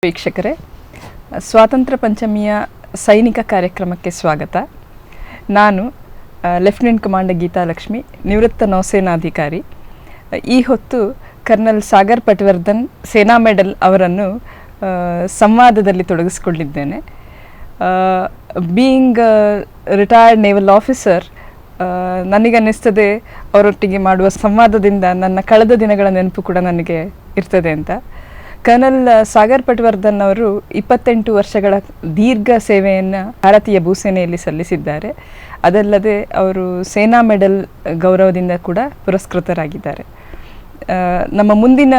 ವೀಕ್ಷಕರೇ, ಸ್ವಾತಂತ್ರ್ಯ ಪಂಚಮಿಯ ಸೈನಿಕ ಕಾರ್ಯಕ್ರಮಕ್ಕೆ ಸ್ವಾಗತ. ನಾನು ಲೆಫ್ಟಿನೆಂಟ್ ಕಮಾಂಡರ್ ಗೀತಾ ಲಕ್ಷ್ಮಿ, ನಿವೃತ್ತ ನೌಸೇನಾಧಿಕಾರಿ. ಈ ಹೊತ್ತು ಕರ್ನಲ್ ಸಾಗರ್ ಪಟವರ್ಧನ್ ಸೇನಾ ಮೆಡಲ್ ಅವರನ್ನು ಸಂವಾದದಲ್ಲಿ ತೊಡಗಿಸಿಕೊಂಡಿದ್ದೇನೆ. ಬೀಯಿಂಗ್ ರಿಟೈರ್ಡ್ ನೇವಲ್ ಆಫೀಸರ್, ನನಗನ್ನಿಸ್ತದೆ ಅವರೊಟ್ಟಿಗೆ ಮಾಡುವ ಸಂವಾದದಿಂದ ನನ್ನ ಕಳೆದ ದಿನಗಳ ನೆನಪು ಕೂಡ ನನಗೆ ಇರ್ತದೆ ಅಂತ. ಕರ್ನಲ್ ಸಾಗರ್ ಪಟವರ್ಧನ್ ಅವರು 28 ವರ್ಷಗಳ ದೀರ್ಘ ಸೇವೆಯನ್ನು ಭಾರತೀಯ ಭೂಸೇನೆಯಲ್ಲಿ ಸಲ್ಲಿಸಿದ್ದಾರೆ. ಅದಲ್ಲದೆ ಅವರು ಸೇನಾ ಮೆಡಲ್ ಗೌರವದಿಂದ ಕೂಡ ಪುರಸ್ಕೃತರಾಗಿದ್ದಾರೆ. ನಮ್ಮ ಮುಂದಿನ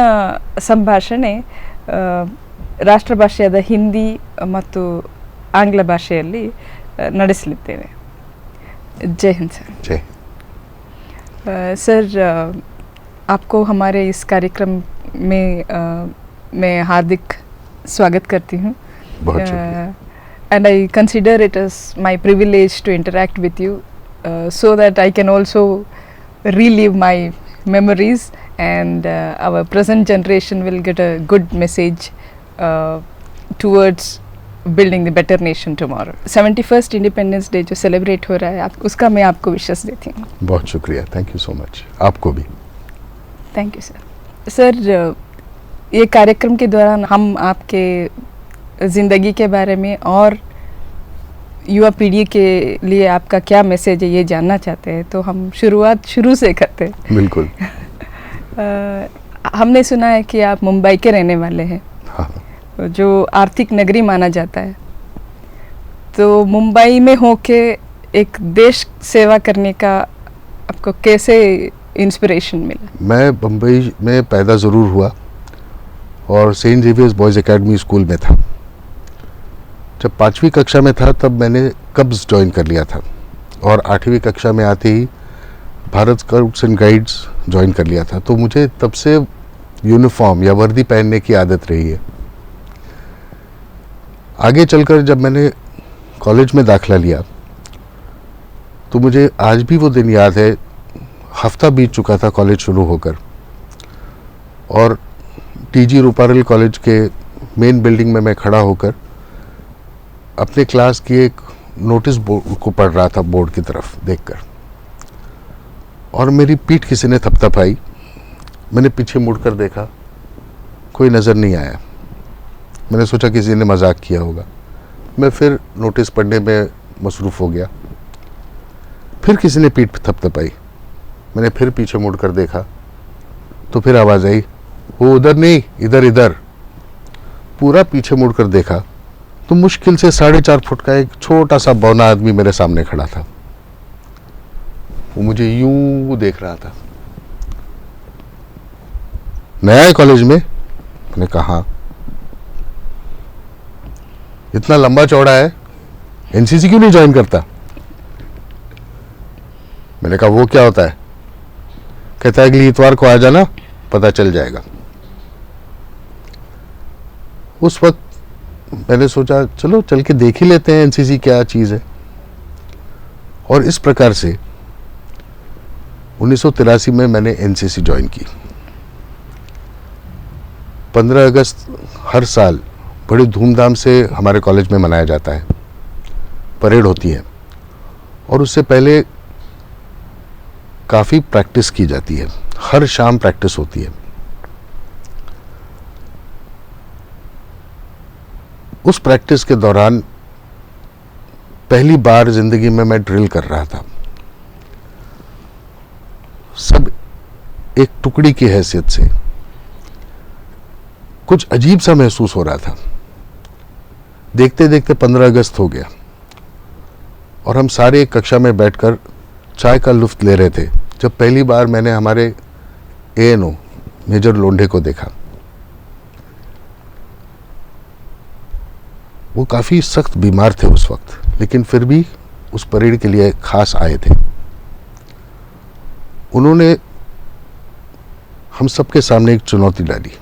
ಸಂಭಾಷಣೆ ರಾಷ್ಟ್ರಭಾಷೆಯಾದ ಹಿಂದಿ ಮತ್ತು ಆಂಗ್ಲ ಭಾಷೆಯಲ್ಲಿ ನಡೆಸಲಿದ್ದೇವೆ. जय हिंद सर. जय. सर, आपको हमारे इस कार्यक्रम में मैं हार्दिक स्वागत करती हूँ. बहुत शुक्रिया. And I consider it as my privilege to interact with you so that I can also relive my memories and our present generation will get a good message towards building the better nation tomorrow. 71st independence day जो celebrate हो रहा है, उसका मैं आपको विशेष देती हूँ. बहुत शुक्रिया. Thank you so much. आपको भी थैंक यू सर. सर, ये कार्यक्रम के दौरान हम आपके ज़िंदगी के बारे में और युवा पीढ़ी के लिए आपका क्या मैसेज है ये जानना चाहते हैं. तो हम शुरुआत शुरू से करते हैं. बिल्कुल. हमने सुना है कि आप मुंबई के रहने वाले हैं. हाँ. जो आर्थिक नगरी माना जाता है, तो मुंबई में होके एक देश सेवा करने का आपको कैसे इंस्पिरेशन मिला? मैं बम्बई में पैदा ज़रूर हुआ और saint Xavier's boys academy school में था. जब 5वीं कक्षा में था तब मैंने कब्ज़ ज्वाइन कर लिया था और 8वीं कक्षा में आते ही Bharat scouts and guides join कर लिया था. तो मुझे तब से यूनिफॉर्म या वर्दी पहनने की आदत रही है. आगे चलकर जब मैंने कॉलेज में दाखिला लिया तो मुझे आज भी वो दिन याद है. हफ्ता बीत चुका था कॉलेज शुरू होकर और टीजी रूपारेल कॉलेज के मेन बिल्डिंग में मैं खड़ा होकर अपने क्लास की एक नोटिस बोर्ड को पढ़ रहा था, बोर्ड की तरफ देखकर, और मेरी पीठ किसी ने थपथपाई. मैंने पीछे मुड़कर देखा, कोई नज़र नहीं आया. मैंने सोचा किसी ने मजाक किया होगा. मैं फिर नोटिस पढ़ने में मसरूफ़ हो गया. फिर किसी ने पीठ थपथपाई. मैंने फिर पीछे मुड़कर देखा तो फिर आवाज़ आई, वो उधर नहीं, इधर इधर. पूरा पीछे मुड़कर देखा तो मुश्किल से 4.5 फुट का एक छोटा सा बौना आदमी मेरे सामने खड़ा था. वो मुझे यूं देख रहा था. नया है कॉलेज में? मैंने कहा. इतना लंबा चौड़ा है, एनसीसी क्यों नहीं ज्वाइन करता? मैंने कहा वो क्या होता है? कहता है अगली इतवार को आ जाना, पता चल जाएगा. उस वक्त मैंने सोचा चलो चल के देख ही लेते हैं एनसीसी क्या चीज़ है. और इस प्रकार से 1983 में मैंने एनसीसी ज्वाइन की. 15 अगस्त हर साल बड़ी धूमधाम से हमारे कॉलेज में मनाया जाता है. परेड होती है और उससे पहले काफ़ी प्रैक्टिस की जाती है. हर शाम प्रैक्टिस होती है. उस प्रैक्टिस के दौरान पहली बार ज़िंदगी में मैं ड्रिल कर रहा था. सब एक टुकड़ी की हैसियत से कुछ अजीब सा महसूस हो रहा था. देखते देखते 15 अगस्त हो गया और हम सारे एक कक्षा में बैठकर चाय का लुत्फ ले रहे थे जब पहली बार मैंने हमारे एएनओ मेजर लोंढे को देखा. वो काफ़ी सख्त बीमार थे उस वक्त, लेकिन फिर भी उस परेड के लिए खास आए थे. उन्होंने हम सबके सामने एक चुनौती डाली.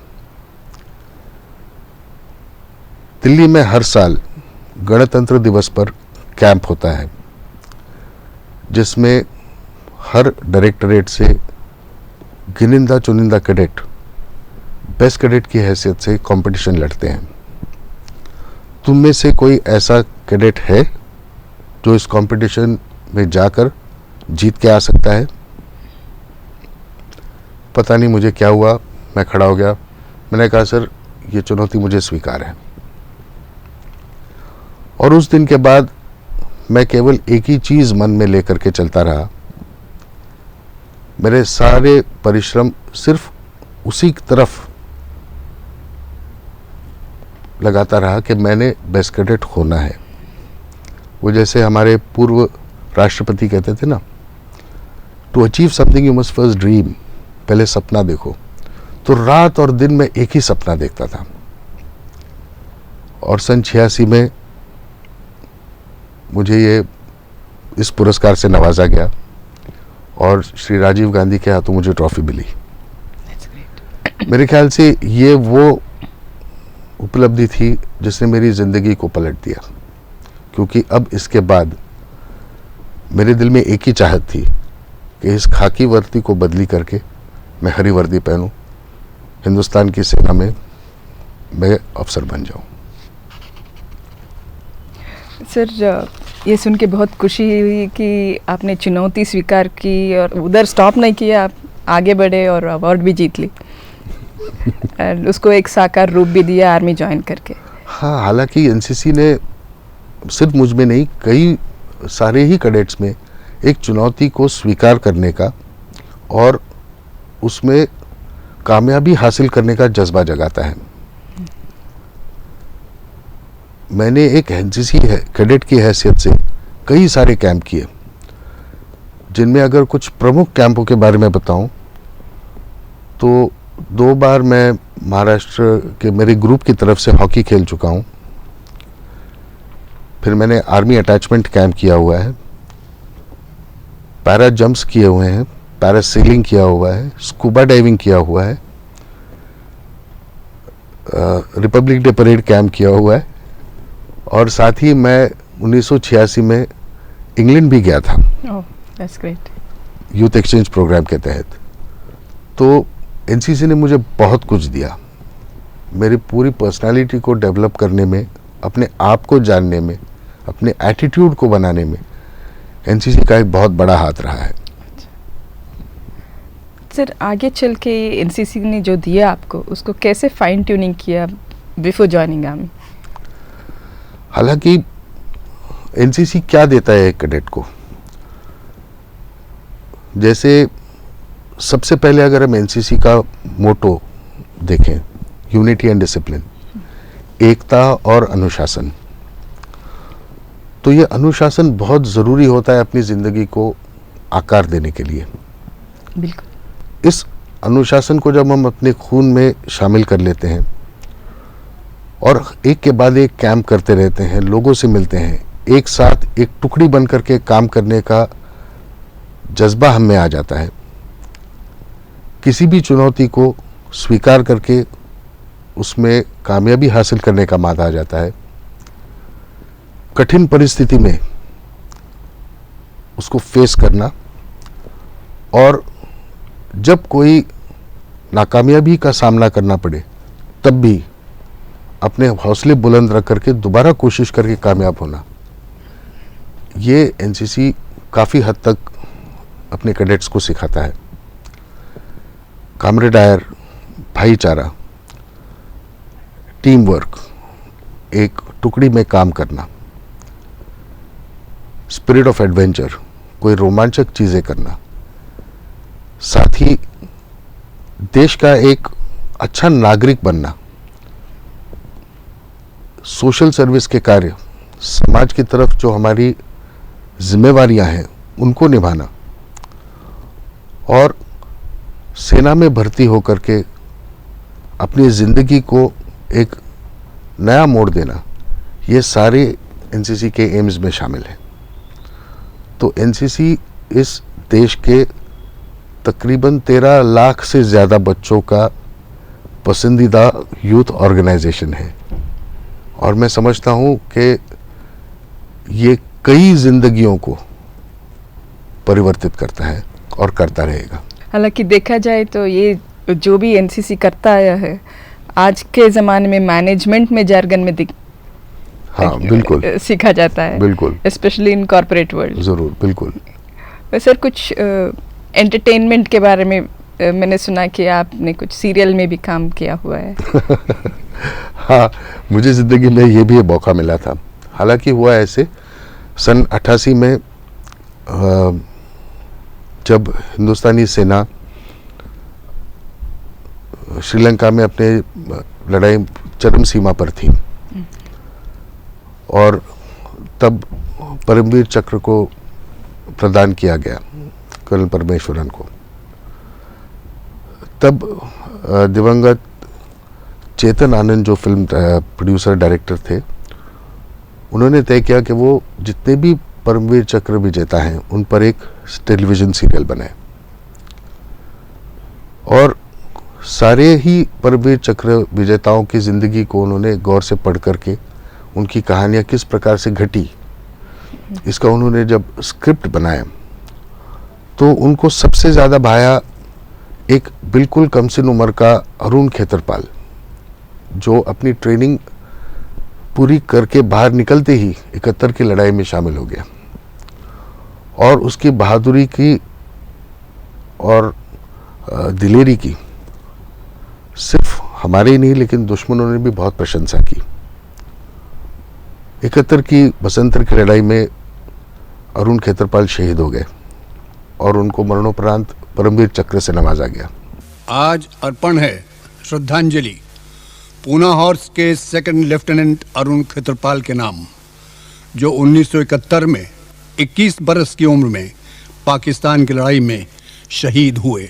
दिल्ली में हर साल गणतंत्र दिवस पर कैंप होता है जिसमें हर डायरेक्टरेट से गिनिंदा चुनिंदा कैडेट बेस्ट कैडेट की हैसियत से कंपटीशन लड़ते हैं. तुम में से कोई ऐसा कैडेट है जो इस कंपटीशन में जाकर जीत के आ सकता है? पता नहीं मुझे क्या हुआ, मैं खड़ा हो गया। मैंने कहा सर ये चुनौती मुझे स्वीकार है। और उस दिन के बाद मैं केवल एक ही चीज मन में लेकर के चलता रहा। मेरे सारे परिश्रम सिर्फ उसी तरफ लगाता रहा कि मैंने बेस्ट कैडेट होना है। वो जैसे हमारे पूर्व राष्ट्रपति कहते थे ना, to achieve something you must first dream, पहले सपना देखो। तो रात और दिन में एक ही सपना देखता था। और सन 86 में मुझे ये इस पुरस्कार से नवाजा गया और श्री राजीव गांधी के हाथों मुझे ट्रॉफी मिली। मेरे ख्याल से ये वो उपलब्धि थी जिसने मेरी ज़िंदगी को पलट दिया, क्योंकि अब इसके बाद मेरे दिल में एक ही चाहत थी कि इस खाकी वर्दी को बदली करके मैं हरी वर्दी पहनूं, हिंदुस्तान की सेना में मैं अफसर बन जाऊं। सर ये सुन के बहुत खुशी हुई कि आपने चुनौती स्वीकार की और उधर स्टॉप नहीं किया, आप आगे बढ़े और अवार्ड भी जीत ली और उसको एक साकार रूप भी दिया आर्मी ज्वाइन करके। हाँ, हालांकि एनसीसी ने सिर्फ मुझ में नहीं, कई सारे ही कैडेट्स में एक चुनौती को स्वीकार करने का और उसमें कामयाबी हासिल करने का जज्बा जगाता है। मैंने एक एनसीसी कैडेट की हैसियत से कई सारे कैंप किए, जिनमें अगर कुछ प्रमुख कैंपों के बारे में बताऊं तो 2 बार मैं महाराष्ट्र के मेरे ग्रुप की तरफ से हॉकी खेल चुका हूं। फिर मैंने आर्मी अटैचमेंट कैंप किया हुआ है, पैरा जंप्स किए हुए हैं, पैरासेलिंग किया हुआ है, स्कूबा डाइविंग किया हुआ है, रिपब्लिक डे परेड कैंप किया हुआ है और साथ ही मैं 1986 में इंग्लैंड भी गया था। Oh, that's great. Youth exchange programme के तहत। तो एनसीसी ने मुझे बहुत कुछ दिया, मेरी पूरी पर्सनालिटी को डेवलप करने में, अपने आप को जानने में, अपने एटीट्यूड को बनाने में एनसीसी का एक बहुत बड़ा हाथ रहा है। सर आगे चल के एनसीसी ने जो दिया आपको, उसको कैसे फाइन ट्यूनिंग किया बिफोर ज्वाइनिंग आर्मी? हालांकि एनसीसी क्या देता है एक कैडेट को, जैसे सबसे पहले अगर हम एनसीसी का मोटो देखें, यूनिटी एंड डिसिप्लिन, एकता और अनुशासन, तो ये अनुशासन बहुत ज़रूरी होता है अपनी ज़िंदगी को आकार देने के लिए। बिल्कुल। इस अनुशासन को जब हम अपने खून में शामिल कर लेते हैं और एक के बाद एक कैंप करते रहते हैं, लोगों से मिलते हैं, एक साथ एक टुकड़ी बन करके काम करने का जज्बा हम में आ जाता है, किसी भी चुनौती को स्वीकार करके उसमें कामयाबी हासिल करने का मादा आ जाता है, कठिन परिस्थिति में उसको फेस करना, और जब कोई नाकामयाबी का सामना करना पड़े तब भी अपने हौसले बुलंद रख करके दोबारा कोशिश करके कामयाब होना, ये एनसीसी काफ़ी हद तक अपने कैडेट्स को सिखाता है। कामरेडायर, भाईचारा, टीम वर्क, एक टुकड़ी में काम करना, स्पिरिट ऑफ एडवेंचर, कोई रोमांचक चीज़ें करना, साथ ही देश का एक अच्छा नागरिक बनना, सोशल सर्विस के कार्य, समाज की तरफ जो हमारी जिम्मेवारियां हैं उनको निभाना, और सेना में भर्ती होकर के अपनी ज़िंदगी को एक नया मोड़ देना, ये सारे एनसीसी के एम्स में शामिल हैं। तो एनसीसी इस देश के तकरीबन 13 लाख से ज़्यादा बच्चों का पसंदीदा यूथ ऑर्गेनाइजेशन है, और मैं समझता हूँ कि ये कई जिंदगियों को परिवर्तित करता है और करता रहेगा। हालांकि देखा जाए तो ये जो भी एनसीसी करता आया है, आज के ज़माने में मैनेजमेंट में जार्गन में हाँ, बिल्कुल। सीखा जाता है, बिल्कुल। Specially in corporate world. ज़रूर, बिल्कुल। सर कुछ एंटरटेनमेंट के बारे में मैंने सुना कि आपने कुछ सीरियल में भी काम किया हुआ है। हाँ, मुझे ज़िंदगी में ये भी मौका मिला था। हालांकि हुआ ऐसे, सन 88 में जब हिंदुस्तानी सेना श्रीलंका में अपने लड़ाई चरम सीमा पर थी और तब परमवीर चक्र को प्रदान किया गया कर्नल परमेश्वरन को। तब दिवंगत चेतन आनंद जो फिल्म प्रोड्यूसर डायरेक्टर थे, उन्होंने तय किया कि वो जितने भी परमवीर चक्र विजेता हैं उन पर एक टेलीविज़न सीरियल बनाए और सारे ही परमवीर चक्र विजेताओं की ज़िंदगी को उन्होंने गौर से पढ़ करके उनकी कहानियाँ किस प्रकार से घटी, इसका उन्होंने जब स्क्रिप्ट बनाया तो उनको सबसे ज़्यादा भाया एक बिल्कुल कमसिन उम्र का अरुण खेतरपाल, जो अपनी ट्रेनिंग पूरी करके बाहर निकलते ही 71 की लड़ाई में शामिल हो गया और उसकी बहादुरी की और दिलेरी की सिर्फ हमारे ही नहीं लेकिन दुश्मनों ने भी बहुत प्रशंसा की। 71 की बसंतर की लड़ाई में अरुण खेतरपाल शहीद हो गए और उनको मरणोपरांत परमवीर चक्र से नवाजा गया। आज अर्पण है श्रद्धांजलि पूना हॉर्स के सेकंड लेफ्टिनेंट अरुण खेतरपाल के नाम, जो 1971 में 21 बरस की उम्र में पाकिस्तान की लड़ाई में शहीद हुए।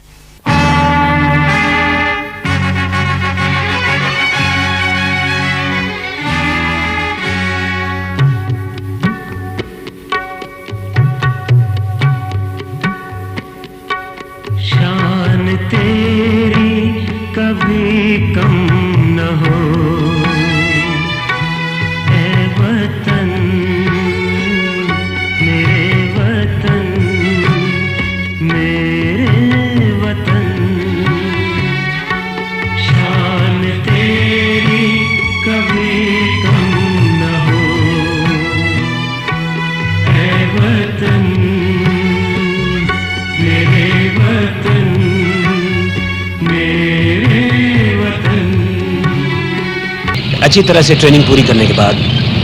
शान तेरी कभी कम न हो ऐ वतन, मेरे वतन, मेरे वतन। शान तेरी कभी कम न हो ऐ वतन, मेरे वतन, मेरे वतन। अच्छी तरह से ट्रेनिंग पूरी करने के बाद,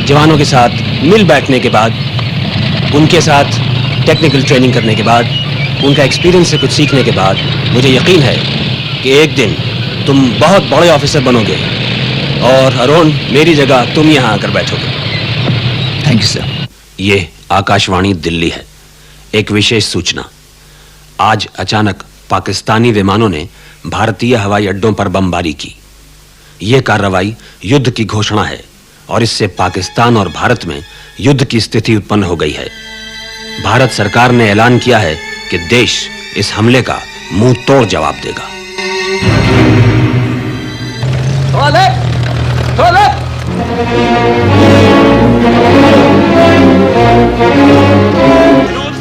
जवानों के साथ मिल बैठने के बाद, उनके साथ टेक्निकल ट्रेनिंग करने के बाद, उनका एक्सपीरियंस से कुछ सीखने के बाद मुझे यकीन है कि एक दिन तुम बहुत बड़े ऑफिसर बनोगे और अरुण मेरी जगह तुम यहाँ आकर बैठोगे। Thank you sir. ये आकाशवाणी दिल्ली है। एक विशेष सूचना, आज अचानक पाकिस्तानी विमानों ने भारतीय हवाई अड्डों पर बमबारी की। यह कार्रवाई युद्ध की घोषणा है और इससे पाकिस्तान और भारत में युद्ध की स्थिति उत्पन्न हो गई है। भारत सरकार ने ऐलान किया है कि देश इस हमले का मुंह तोड़ जवाब देगा।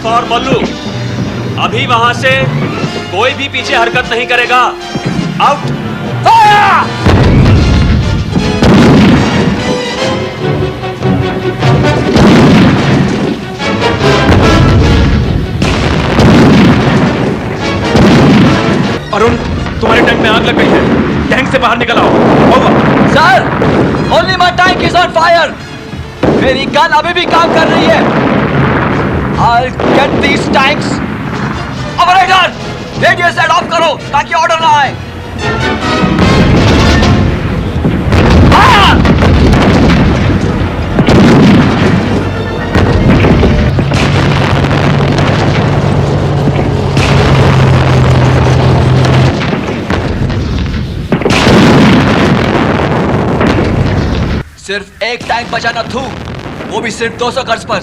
फॉर मल्लू, अभी वहां से कोई भी पीछे हरकत नहीं करेगा। आउट। अरुण, तुम्हारे टैंक में आग लग गई है, टैंक से बाहर निकल आओ। Over. Sir, only my tank is on fire. मेरी गन अभी भी काम कर रही है। I'll get these tanks. Operator, radio set of करो ताकि ऑर्डर ना आए। सिर्फ एक टैंक बचा न थू, वो भी सिर्फ 200 गज पर।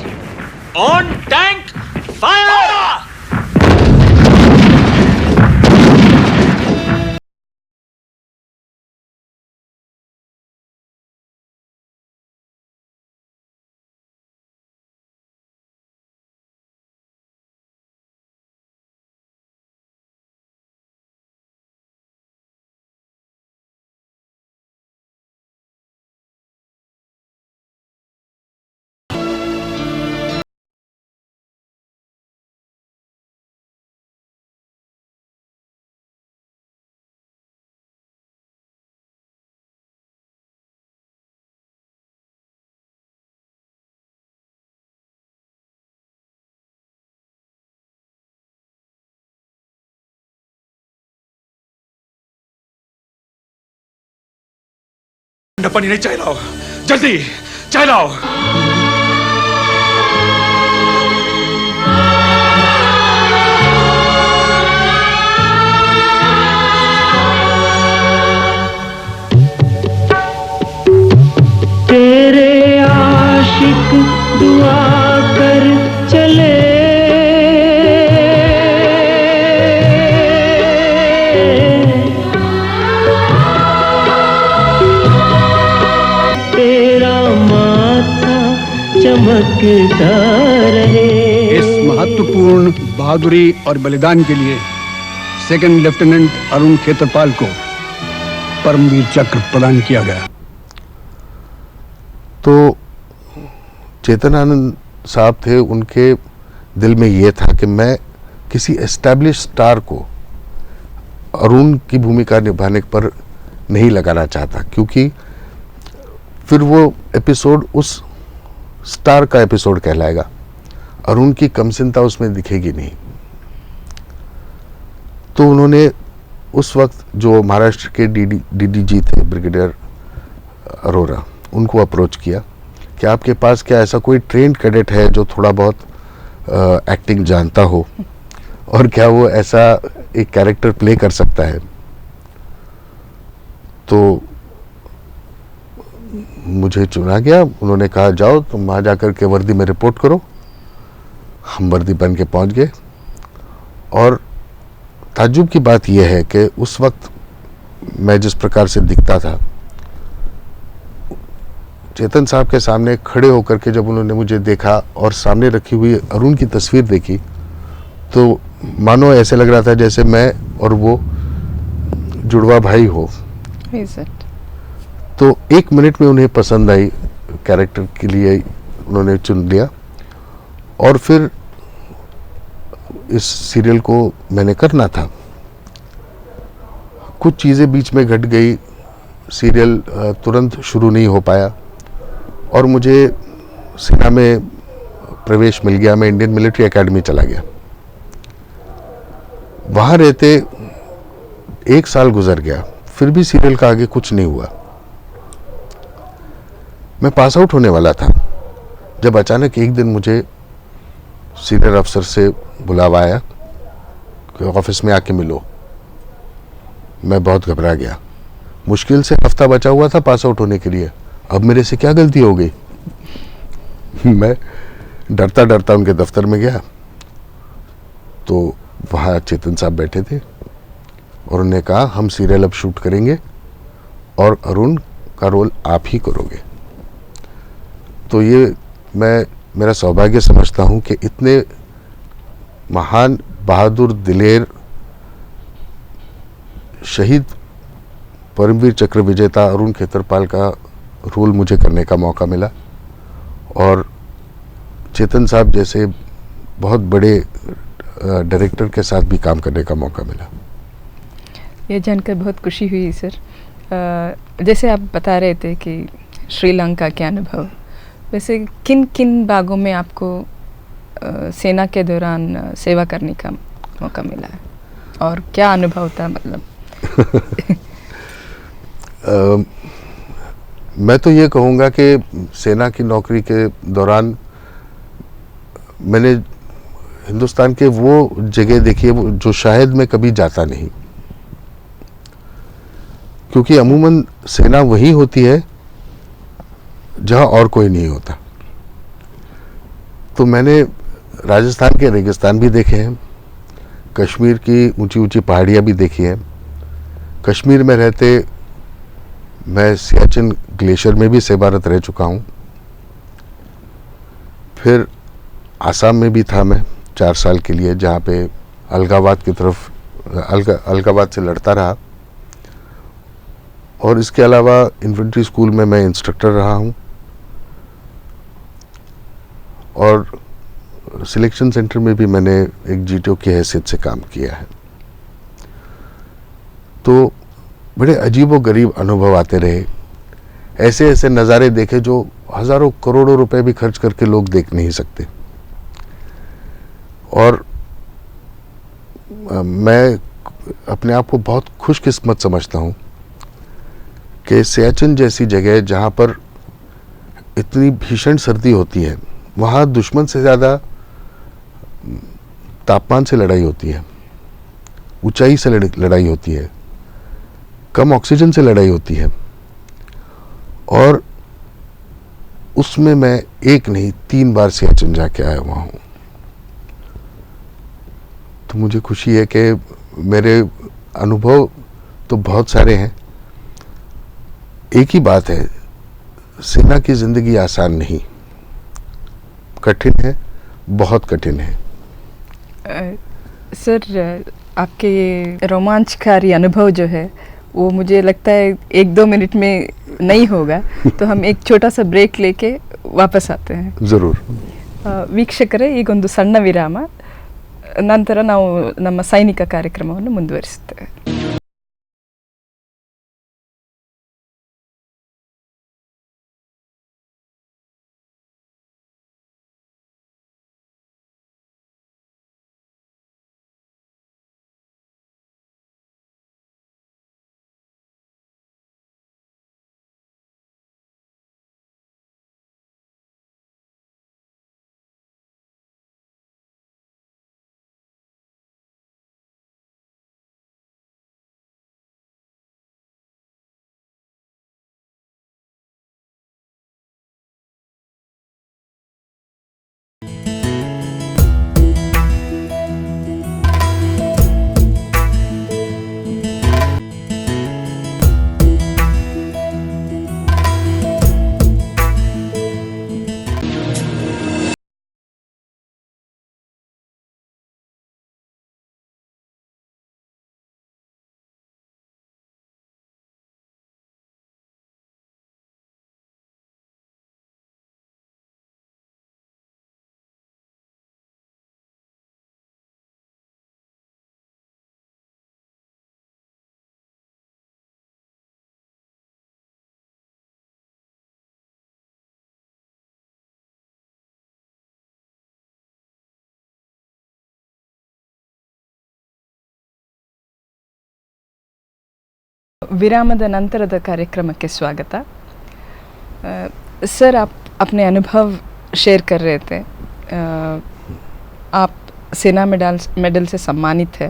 On tank fire. ठंडा पानी नहीं, चाय लाओ, जल्दी चाय लाओ। तेरे आशिक दुआ कर चले, तेरा माथा चमकता रहे। इस महत्वपूर्ण बहादुरी और बलिदान के लिए सेकंड लेफ्टिनेंट अरुण खेत्रपाल को परमवीर चक्र प्रदान किया गया। तो चेतन आनंद साहब थे, उनके दिल में ये था कि मैं किसी एस्टैब्लिश स्टार को अरुण की भूमिका निभाने पर नहीं लगाना चाहता, क्योंकि फिर वो एपिसोड उस स्टार का एपिसोड कहलाएगा, अरुण की कमसिनता उसमें दिखेगी नहीं। तो उन्होंने उस वक्त जो महाराष्ट्र के डीडीजी थे, ब्रिगेडियर अरोरा, उनको अप्रोच किया कि आपके पास क्या ऐसा कोई ट्रेंड कैडेट है जो थोड़ा बहुत एक्टिंग जानता हो, और क्या वो ऐसा एक कैरेक्टर प्ले कर सकता है। तो मुझे चुना गया। उन्होंने कहा जाओ तुम वहाँ जाकर के वर्दी में रिपोर्ट करो। हम वर्दी पहन के पहुँच गए, और ताज्जुब की बात यह है कि उस वक्त मैं जिस प्रकार से दिखता था, चेतन साहब के सामने खड़े होकर के जब उन्होंने मुझे देखा और सामने रखी हुई अरुण की तस्वीर देखी, तो मानो ऐसे लग रहा था जैसे मैं और वो जुड़वा भाई हो। तो 1 मिनट में उन्हें पसंद आई, कैरेक्टर के लिए उन्होंने चुन लिया, और फिर इस सीरियल को मैंने करना था। कुछ चीज़ें बीच में घट गई, सीरियल तुरंत शुरू नहीं हो पाया, और मुझे सेना में प्रवेश मिल गया। मैं इंडियन मिलिट्री एकेडमी चला गया। वहाँ रहते 1 साल गुजर गया, फिर भी सीरियल का आगे कुछ नहीं हुआ। मैं पास आउट होने वाला था जब अचानक एक दिन मुझे सीनियर अफसर से बुलावा आया कि ऑफिस में आके मिलो। मैं बहुत घबरा गया। मुश्किल से हफ्ता बचा हुआ था पास आउट होने के लिए, अब मेरे से क्या गलती हो गई। मैं डरता डरता उनके दफ्तर में गया, तो वहाँ चेतन साहब बैठे थे, और उन्होंने कहा हम सीरियल अब शूट करेंगे और अरुण का रोल आप ही करोगे। तो ये मैं मेरा सौभाग्य समझता हूँ कि इतने महान, बहादुर, दिलेर, शहीद परमवीर चक्र विजेता अरुण खेत्रपाल का रोल मुझे करने का मौका मिला, और चेतन साहब जैसे बहुत बड़े डायरेक्टर के साथ भी काम करने का मौका मिला। ये जानकर बहुत खुशी हुई सर। जैसे आप बता रहे थे कि श्रीलंका के अनुभव, वैसे किन किन भागों में आपको सेना के दौरान सेवा करने का मौका मिला है, और क्या अनुभव था? मतलब मैं तो ये कहूँगा कि सेना की नौकरी के दौरान मैंने हिंदुस्तान के वो जगह देखी है जो शायद मैं कभी जाता नहीं, क्योंकि अमूमन सेना वही होती है जहाँ और कोई नहीं होता। तो मैंने राजस्थान के रेगिस्तान भी देखे हैं, कश्मीर की ऊंची ऊंची पहाड़ियाँ भी देखी हैं। कश्मीर में रहते मैं सियाचिन ग्लेशियर में भी सेवारत रह चुका हूँ। फिर आसाम में भी था मैं 4 साल के लिए, जहाँ पे अलगावाद की तरफ अलगावाद से लड़ता रहा, और इसके अलावा इन्फेंट्री स्कूल में मैं इंस्ट्रक्टर रहा हूँ, और सिलेक्शन सेंटर में भी मैंने एक जीटीओ की हैसियत से काम किया है। तो बड़े अजीबो गरीब अनुभव आते रहे, ऐसे ऐसे नज़ारे देखे जो हज़ारों करोड़ों रुपए भी खर्च करके लोग देख नहीं सकते। और मैं अपने आप को बहुत खुशकिस्मत समझता हूँ कि सियाचिन जैसी जगह जहाँ पर इतनी भीषण सर्दी होती है, वहाँ दुश्मन से ज़्यादा तापमान से लड़ाई होती है, ऊंचाई से लड़ाई होती है, कम ऑक्सीजन से लड़ाई होती है, और उसमें मैं एक नहीं 3 बार सियाचिन जाके आया हुआ हूँ। तो मुझे खुशी है कि मेरे अनुभव तो बहुत सारे हैं। एक ही बात है, सेना की ज़िंदगी आसान नहीं, कठिन है, बहुत कठिन है। सर, आपके ये रोमांचकारी अनुभव जो है वो मुझे लगता है 1-2 मिनट में नहीं होगा, तो हम एक छोटा सा ब्रेक लेके वापस आते हैं। ज़रूर। ವೀಕ್ಷಕರೇ, ಈಗೊಂದು ಸಣ್ಣ ವಿರಾಮ, ನಂತರ ನಾವು ನಮ್ಮ ಸೈನಿಕ ಕಾರ್ಯಕ್ರಮವನ್ನು ಮುಂದುವರಿಸುತ್ತೇವೆ. विरामದ ನಂತರದ ಕಾರ್ಯಕ್ರಮಕ್ಕೆ स्वागत। सर, आप अपने अनुभव शेयर कर रहे थे। आप सेना मेडल से सम्मानित है,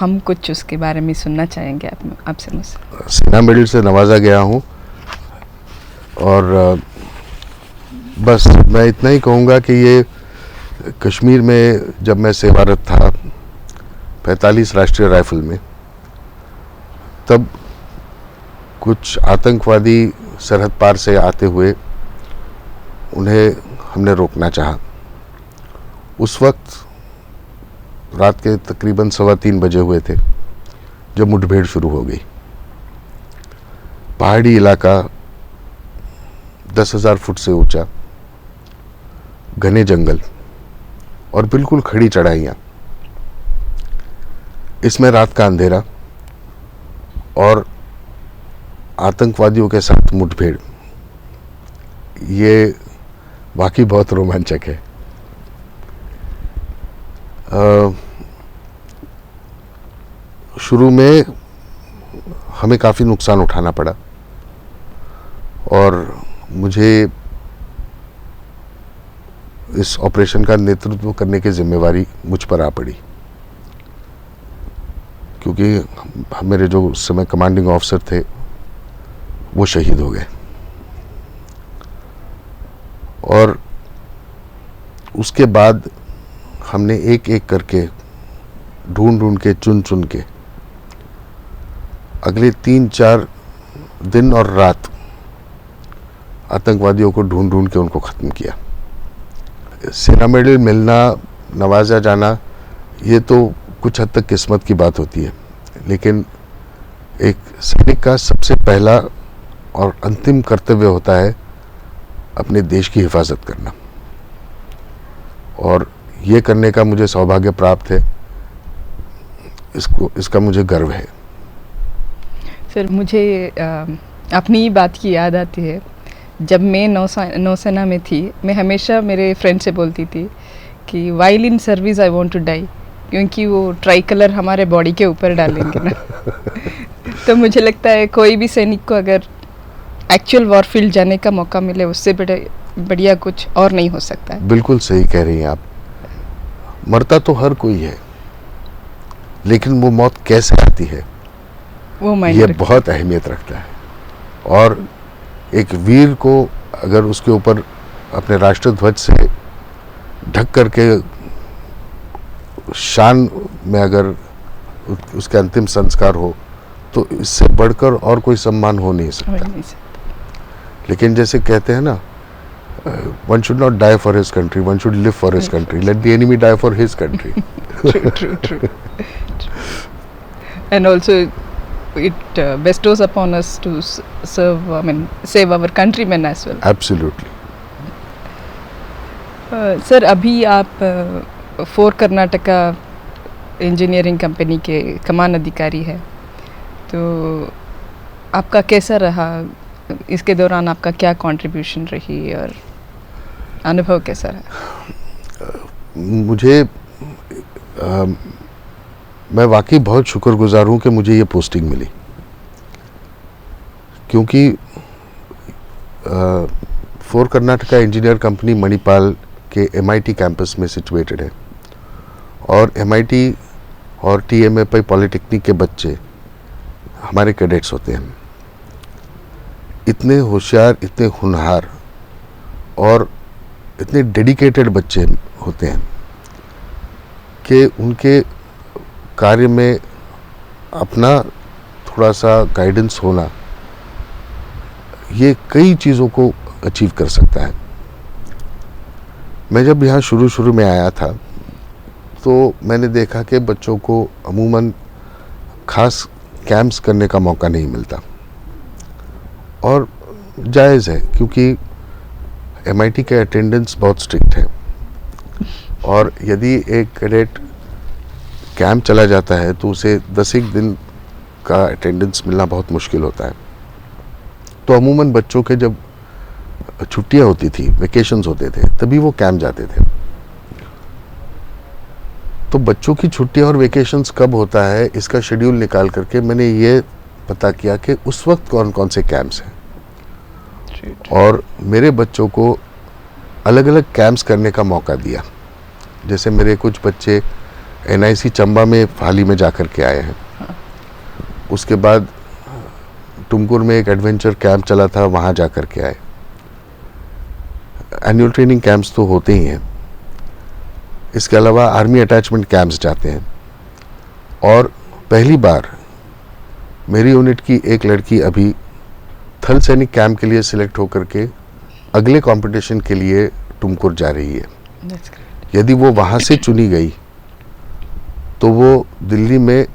हम कुछ उसके बारे में सुनना चाहेंगे आपसे। मुझसे सेना मेडल से नवाजा गया हूँ, और बस मैं इतना ही कहूँगा कि ये कश्मीर में जब मैं सेवारत था 45 राष्ट्रीय राइफल में, तब कुछ आतंकवादी सरहद पार से आते हुए उन्हें हमने रोकना चाहा। उस वक्त रात के तकरीबन 3:15 बजे हुए थे जब मुठभेड़ शुरू हो गई। पहाड़ी इलाका, 10,000 फुट से ऊंचा, घने जंगल और बिल्कुल खड़ी चढ़ाइयाँ, इसमें रात का अंधेरा और आतंकवादियों के साथ मुठभेड़, ये वाकई बहुत रोमांचक है। शुरू में हमें काफ़ी नुकसान उठाना पड़ा और मुझे इस ऑपरेशन का नेतृत्व करने की जिम्मेवारी मुझ पर आ पड़ी, क्योंकि मेरे जो उस समय कमांडिंग ऑफिसर थे वो शहीद हो गए। और उसके बाद हमने एक एक करके ढूंढ के चुन के अगले 3-4 दिन और रात आतंकवादियों को ढूंढ के उनको ख़त्म किया। सेना मेडल मिलना, नवाजा जाना, ये तो कुछ हद तक किस्मत की बात होती है, लेकिन एक सैनिक का सबसे पहला और अंतिम कर्तव्य होता है अपने देश की हिफाजत करना, और ये करने का मुझे सौभाग्य प्राप्त है। इसका मुझे गर्व है। सर, मुझे अपनी बात की याद आती है। जब मैं नौसेना में थी, मैं हमेशा मेरे फ्रेंड से बोलती थी कि while in service I want to die, क्योंकि वो ट्राई कलर हमारे बॉडी के ऊपर डालेंगे ना। तो मुझे लगता है कोई भी सैनिक को अगर एक्चुअल वॉर फील्ड जाने का मौका मिले उससे बढ़िया कुछ और नहीं हो सकता है। बिल्कुल सही कह रही हैं आप। मरता तो हर कोई है, लेकिन वो मौत कैसे आती है वो ये मायने बहुत अहमियत रखता है। और एक वीर को अगर उसके ऊपर अपने राष्ट्रध्वज से ढक करके शान में अगर उसके अंतिम संस्कार हो तो इससे बढ़कर और कोई सम्मान हो नहीं सकता। नहीं सकता। लेकिन जैसे कहते हैं ना, one should not die for his country, one should live for his country, let the enemy die for his country. True. And also it bestows upon us to save our countrymen as well. Absolutely. Sir अभी आप four Karnataka engineering company के कमान अधिकारी हैं, तो आपका कैसा रहा, इसके दौरान आपका क्या कंट्रीब्यूशन रही और अनुभव कैसा रहा? मुझे मैं वाकई बहुत शुक्रगुजार हूँ कि मुझे ये पोस्टिंग मिली, क्योंकि four Karnataka engineer company Manipal के MIT कैंपस में सिचुएटेड है और MIT और TMAPI पॉलिटेक्निक के बच्चे हमारे कैडेट्स होते हैं। इतने होशियार, इतने होनहार और इतने डेडिकेटेड बच्चे होते हैं कि उनके कार्य में अपना थोड़ा सा गाइडेंस होना ये कई चीज़ों को अचीव कर सकता है। मैं जब यहाँ शुरू में आया था तो मैंने देखा कि बच्चों को अमूमन खास कैंप्स करने का मौका नहीं मिलता, और जायज़ है क्योंकि MIT के अटेंडेंस बहुत स्ट्रिक्ट है और यदि एक कैडेट कैंप चला जाता है तो उसे 10 दिन का अटेंडेंस मिलना बहुत मुश्किल होता है। तो अमूमन बच्चों के जब छुट्टियां होती थी, वेकेशंस होते थे, तभी वो कैंप जाते थे। तो बच्चों की छुट्टियां और वेकेशंस कब होता है इसका शेड्यूल निकाल करके मैंने ये पता किया कि उस वक्त कौन कौन से कैंप्स हैं, और मेरे बच्चों को अलग अलग कैंप्स करने का मौका दिया। जैसे मेरे कुछ बच्चे NIC चंबा में हाल ही में जाकर के आए हैं, उसके बाद टुमकुर में एक एडवेंचर कैंप चला था, वहाँ जाकर के आए। एनुअल ट्रेनिंग कैंप्स तो होते ही हैं, इसके अलावा आर्मी अटैचमेंट कैंप्स जाते हैं। और पहली बार मेरी यूनिट की एक लड़की अभी थल सैनिक कैंप के लिए सिलेक्ट होकर के अगले कंपटीशन के लिए टुमकुर जा रही है। यदि वो वहाँ से चुनी गई तो वो दिल्ली में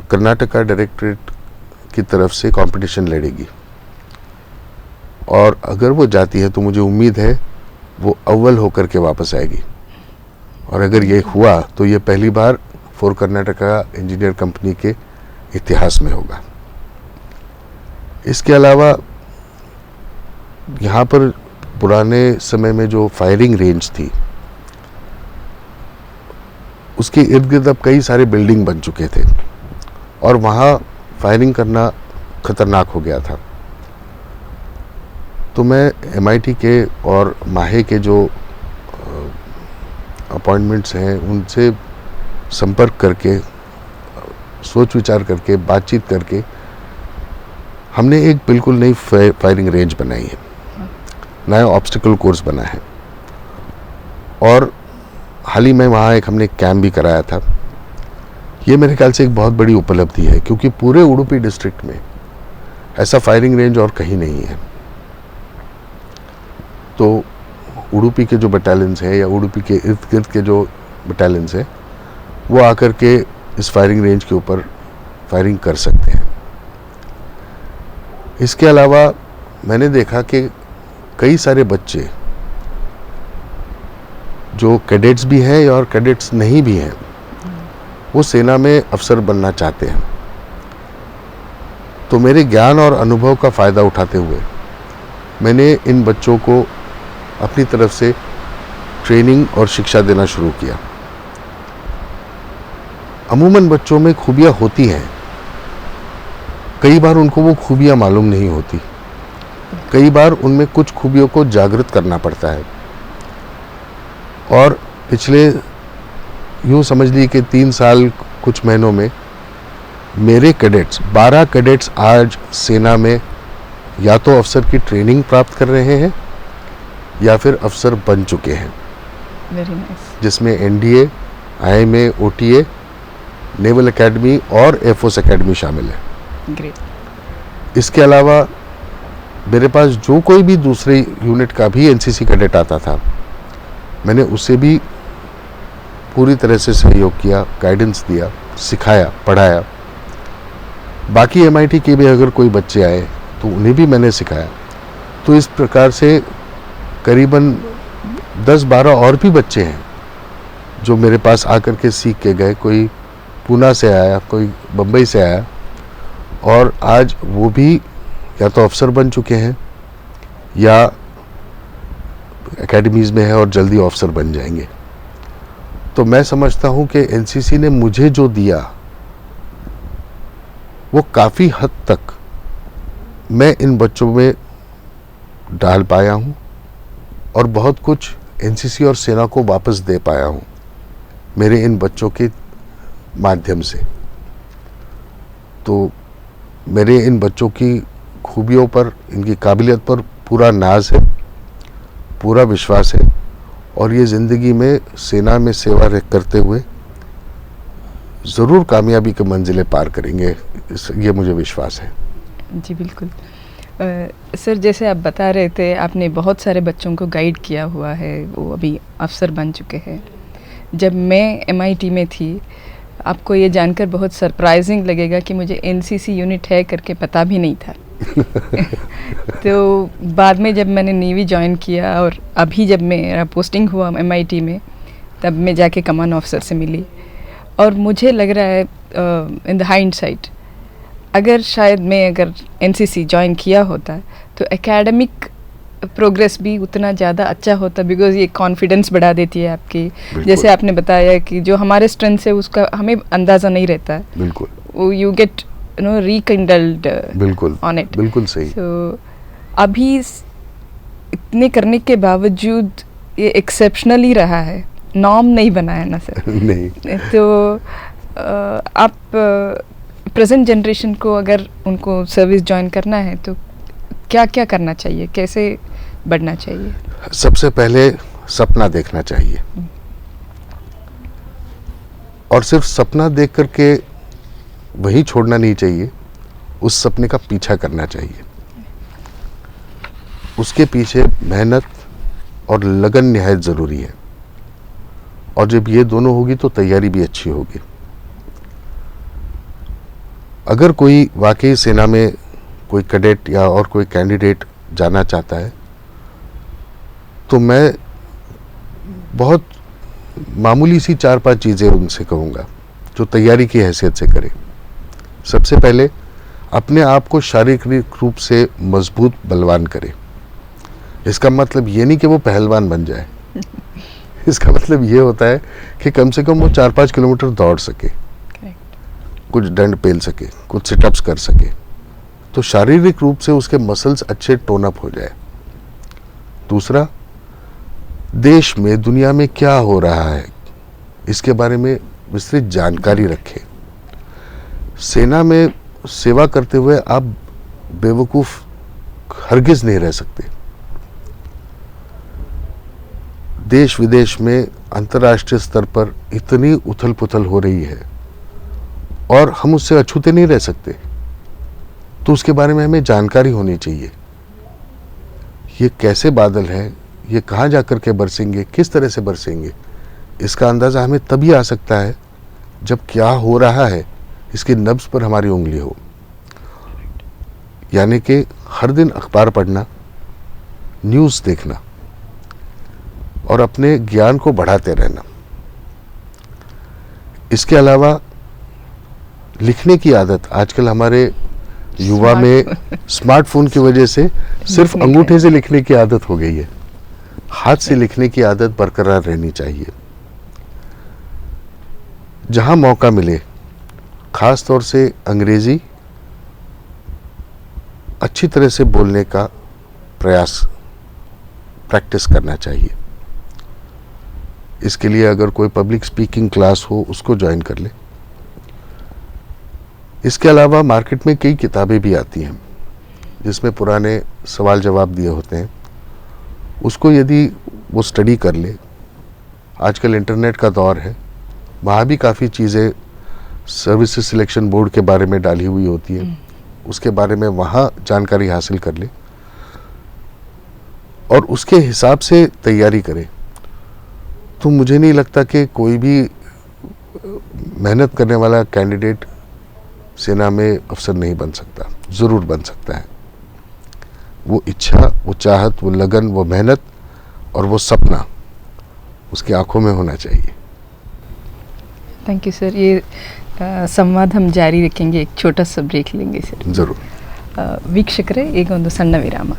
कर्नाटका डायरेक्टरेट की तरफ से कंपटीशन लड़ेगी, और अगर वो जाती है तो मुझे उम्मीद है वो अव्वल होकर के वापस आएगी। और अगर ये हुआ तो ये पहली बार फोर कर्नाटका इंजीनियर कंपनी के इतिहास में होगा। इसके अलावा यहाँ पर पुराने समय में जो फायरिंग रेंज थी उसके इर्द गिर्द अब कई सारे बिल्डिंग बन चुके थे और वहाँ फायरिंग करना खतरनाक हो गया था। तो मैं MIT के और माहे के जो अपॉइंटमेंट्स हैं उनसे संपर्क करके, सोच विचार करके, बातचीत करके हमने एक बिल्कुल नई फायरिंग रेंज बनाई है, नया ऑब्स्टिकल कोर्स बना है। और हाल ही में वहाँ एक हमने कैंप भी कराया था। ये मेरे ख्याल से एक बहुत बड़ी उपलब्धि है, क्योंकि पूरे उडुपी डिस्ट्रिक्ट में ऐसा फायरिंग रेंज और कहीं नहीं है। तो उडुपी के जो बटालियंस हैं या उडुपी के इर्द गिर्द के जो बटालियंस हैं वो आकर के इस फायरिंग रेंज के ऊपर फायरिंग कर सकते हैं। इसके अलावा मैंने देखा कि कई सारे बच्चे जो कैडेट्स भी हैं और कैडेट्स नहीं भी हैं वो सेना में अफसर बनना चाहते हैं। तो मेरे ज्ञान और अनुभव का फ़ायदा उठाते हुए मैंने इन बच्चों को अपनी तरफ से ट्रेनिंग और शिक्षा देना शुरू किया। अमूमन बच्चों में खूबियाँ होती हैं, कई बार उनको वो खूबियाँ मालूम नहीं होती, कई बार उनमें कुछ खूबियों को जागृत करना पड़ता है। और पिछले यूँ समझ ली कि 3 साल कुछ महीनों में मेरे कैडेट्स 12 कैडेट्स आज सेना में या तो अफसर की ट्रेनिंग प्राप्त कर रहे हैं या फिर अफसर बन चुके हैं, वेरी नाइस। जिसमें NDA, IMA, OTA, naval academy और एयरफोर्स एकेडमी शामिल है। ग्रेट। इसके अलावा मेरे पास जो कोई भी दूसरे यूनिट का भी एनसीसी कैडेट आता था, मैंने उसे भी पूरी तरह से सहयोग किया, गाइडेंस दिया, सिखाया, पढ़ाया। बाकी एमआईटी के भी अगर कोई बच्चे आए तो उन्हें भी मैंने सिखाया। तो इस प्रकार से करीबन 10-12 और भी बच्चे हैं जो मेरे पास आकर के सीख के गए। कोई पूना से आया, कोई बम्बई से आया, और आज वो भी या तो अफसर बन चुके हैं या एकेडमीज़ में है और जल्दी अफसर बन जाएंगे। तो मैं समझता हूँ कि एनसीसी ने मुझे जो दिया वो काफ़ी हद तक मैं इन बच्चों में डाल पाया हूँ और बहुत कुछ एनसीसी और सेना को वापस दे पाया हूँ मेरे इन बच्चों के माध्यम से। तो मेरे इन बच्चों की खूबियों पर, इनकी काबिलियत पर पूरा नाज है, पूरा विश्वास है, और ये ज़िंदगी में सेना में सेवा करते हुए ज़रूर कामयाबी की मंजिलें पार करेंगे, ये मुझे विश्वास है। जी बिल्कुल। सर, जैसे आप बता रहे थे, आपने बहुत सारे बच्चों को गाइड किया हुआ है, वो अभी अफसर बन चुके हैं। जब मैं एमआईटी में थी, आपको ये जानकर बहुत सरप्राइजिंग लगेगा कि मुझे एनसीसी यूनिट है करके पता भी नहीं था। तो बाद में जब मैंने नेवी ज्वाइन किया और अभी जब मेरा पोस्टिंग हुआ एमआईटी में, तब मैं जाके कमांड ऑफिसर से मिली, और मुझे लग रहा है इन द हाइंडसाइट, अगर शायद मैं अगर एनसीसी ज्वाइन किया होता तो एकेडमिक प्रोग्रेस भी उतना ज़्यादा अच्छा होता, बिकॉज ये कॉन्फिडेंस बढ़ा देती है आपकी। जैसे आपने बताया कि जो हमारे स्ट्रेंथ है उसका हमें अंदाज़ा नहीं रहता है, बिल्कुल, यू गेट रिकिंडल्ड बिल्कुल ऑन इट। बिल्कुल सही। तो अभी इतने करने के बावजूद ये एक्सेप्शनल ही रहा है, नॉर्म नहीं बना है ना सर? नहीं। तो आप प्रेजेंट जनरेशन को अगर उनको सर्विस ज्वाइन करना है तो क्या क्या करना चाहिए, कैसे बढ़ना चाहिए? सबसे पहले सपना देखना चाहिए, और सिर्फ सपना देख करके वही छोड़ना नहीं चाहिए, उस सपने का पीछा करना चाहिए। उसके पीछे मेहनत और लगन निहायत ज़रूरी है, और जब ये दोनों होगी तो तैयारी भी अच्छी होगी। अगर कोई वाकई सेना में कोई कैडेट या और कोई कैंडिडेट जाना चाहता है तो मैं बहुत मामूली सी 4-5 चीज़ें उनसे कहूँगा जो तैयारी की हैसियत से करें। सबसे पहले अपने आप को शारीरिक रूप से मजबूत, बलवान करें। इसका मतलब ये नहीं कि वो पहलवान बन जाए। इसका मतलब ये होता है कि कम से कम वो 4-5 किलोमीटर दौड़ सके, कुछ डंड पेल सके, कुछ सिटअप्स कर सके, तो शारीरिक रूप से उसके मसल्स अच्छे टोन अप हो जाए। दूसरा, देश में, दुनिया में क्या हो रहा है इसके बारे में विस्तृत जानकारी रखें। सेना में सेवा करते हुए आप बेवकूफ़ हरगिज़ नहीं रह सकते। देश विदेश में अंतर्राष्ट्रीय स्तर पर इतनी उथल पुथल हो रही है और हम उससे अछूते नहीं रह सकते, तो उसके बारे में हमें जानकारी होनी चाहिए। ये कैसे बादल हैं, ये कहाँ जाकर के बरसेंगे, किस तरह से बरसेंगे, इसका अंदाज़ा हमें तभी आ सकता है जब क्या हो रहा है इसकी नब्ज़ पर हमारी उंगली हो। यानी कि हर दिन अखबार पढ़ना, न्यूज़ देखना और अपने ज्ञान को बढ़ाते रहना। इसके अलावा लिखने की आदत आजकल हमारे युवा में स्मार्टफोन की वजह से सिर्फ अंगूठे से लिखने की आदत हो गई है। हाथ से लिखने की आदत बरकरार रहनी चाहिए। जहाँ मौका मिले ख़ास तौर से अंग्रेज़ी अच्छी तरह से बोलने का प्रयास प्रैक्टिस करना चाहिए। इसके लिए अगर कोई पब्लिक स्पीकिंग क्लास हो उसको ज्वाइन कर ले। इसके अलावा मार्केट में कई किताबें भी आती हैं जिसमें पुराने सवाल जवाब दिए होते हैं, उसको यदि वो स्टडी कर ले। आजकल इंटरनेट का दौर है, वहाँ भी काफ़ी चीज़ें सर्विसेज सिलेक्शन बोर्ड के बारे में डाली हुई होती है, उसके बारे में वहाँ जानकारी हासिल कर ले और उसके हिसाब से तैयारी करे। तो मुझे नहीं लगता कि कोई भी मेहनत करने वाला कैंडिडेट सेना में अफसर नहीं बन सकता। ज़रूर बन सकता है। वो इच्छा, वो चाहत, वो लगन, वो मेहनत और वो सपना उसकी आंखों में होना चाहिए। Thank you sir. ये ಸಂವಾದ हम ಜಾರಿ रखेंगे, एक छोटा सा ब्रेक लेंगे सर। ज़रूर। ವೀಕ್ಷಕರೇ, ಈಗ ಒಂದು ಸಣ್ಣ ವಿರಾಮ।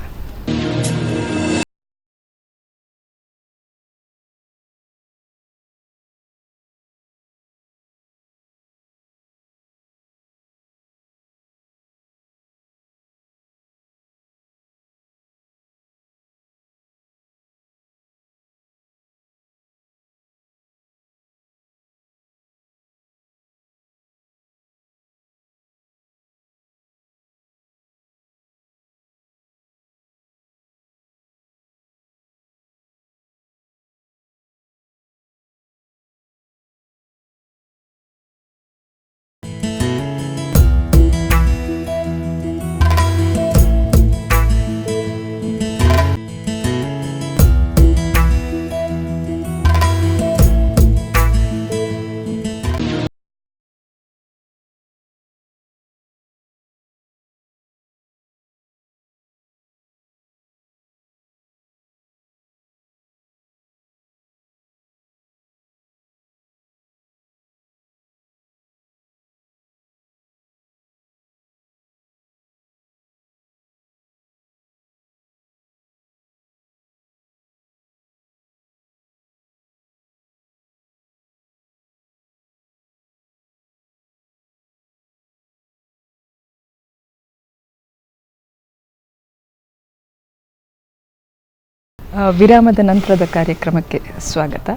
ವಿರಾಮದ ನಂತರದ ಕಾರ್ಯಕ್ರಮಕ್ಕೆ ಸ್ವಾಗತ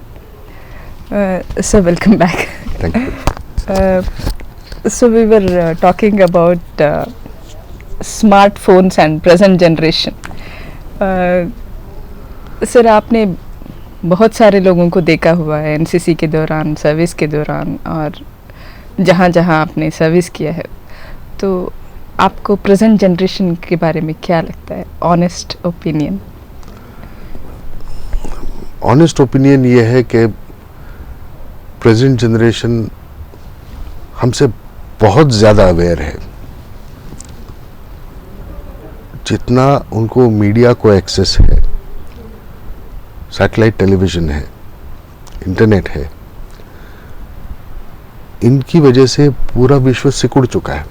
sir. Welcome back. Thank you. So we were talking about smartphones and present generation. Sir, आपने बहुत सारे लोगों को देखा हुआ है एनसीसी के दौरान, सर्विस के दौरान, और जहाँ जहाँ आपने सर्विस किया है, तो आपको प्रेजेंट जनरेशन के बारे में क्या लगता है? Honest opinion. ऑनेस्ट ओपिनियन ये है कि प्रेजेंट जनरेशन हमसे बहुत ज़्यादा अवेयर है। जितना उनको मीडिया को एक्सेस है, सैटेलाइट टेलीविज़न है, इंटरनेट है, इनकी वजह से पूरा विश्व सिकुड़ चुका है।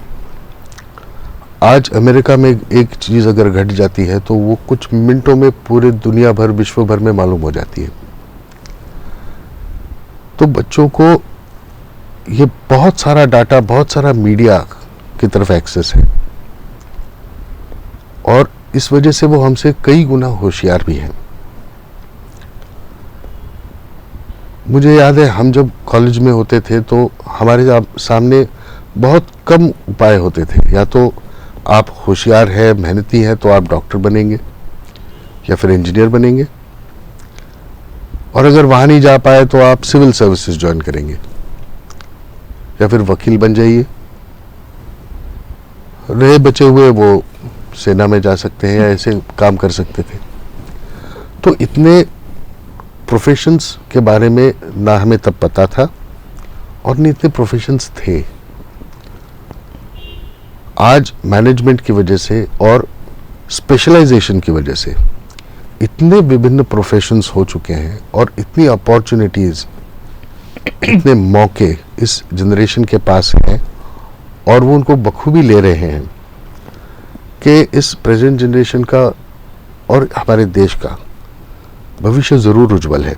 आज अमेरिका में एक चीज़ अगर घट जाती है तो वो कुछ मिनटों में पूरे दुनिया भर, विश्व भर में मालूम हो जाती है। तो बच्चों को ये बहुत सारा डाटा, बहुत सारा मीडिया की तरफ एक्सेस है और इस वजह से वो हमसे कई गुना होशियार भी हैं। मुझे याद है, हम जब कॉलेज में होते थे तो हमारे सामने बहुत कम उपाय होते थे। या तो आप होशियार हैं, मेहनती हैं, तो आप डॉक्टर बनेंगे या फिर इंजीनियर बनेंगे, और अगर वहाँ नहीं जा पाए तो आप सिविल सर्विसेज ज्वाइन करेंगे या फिर वकील बन जाइए। रहे बचे हुए वो सेना में जा सकते हैं या ऐसे काम कर सकते थे। तो इतने प्रोफेशंस के बारे में ना हमें तब पता था और न इतने प्रोफेशंस थे। आज मैनेजमेंट की वजह से और स्पेशलाइजेशन की वजह से इतने विभिन्न प्रोफेशंस हो चुके हैं और इतनी अपॉर्चुनिटीज़, इतने मौके इस जनरेशन के पास हैं और वो उनको बखूबी ले रहे हैं कि इस प्रेजेंट जनरेशन का और हमारे देश का भविष्य ज़रूर उज्जवल है।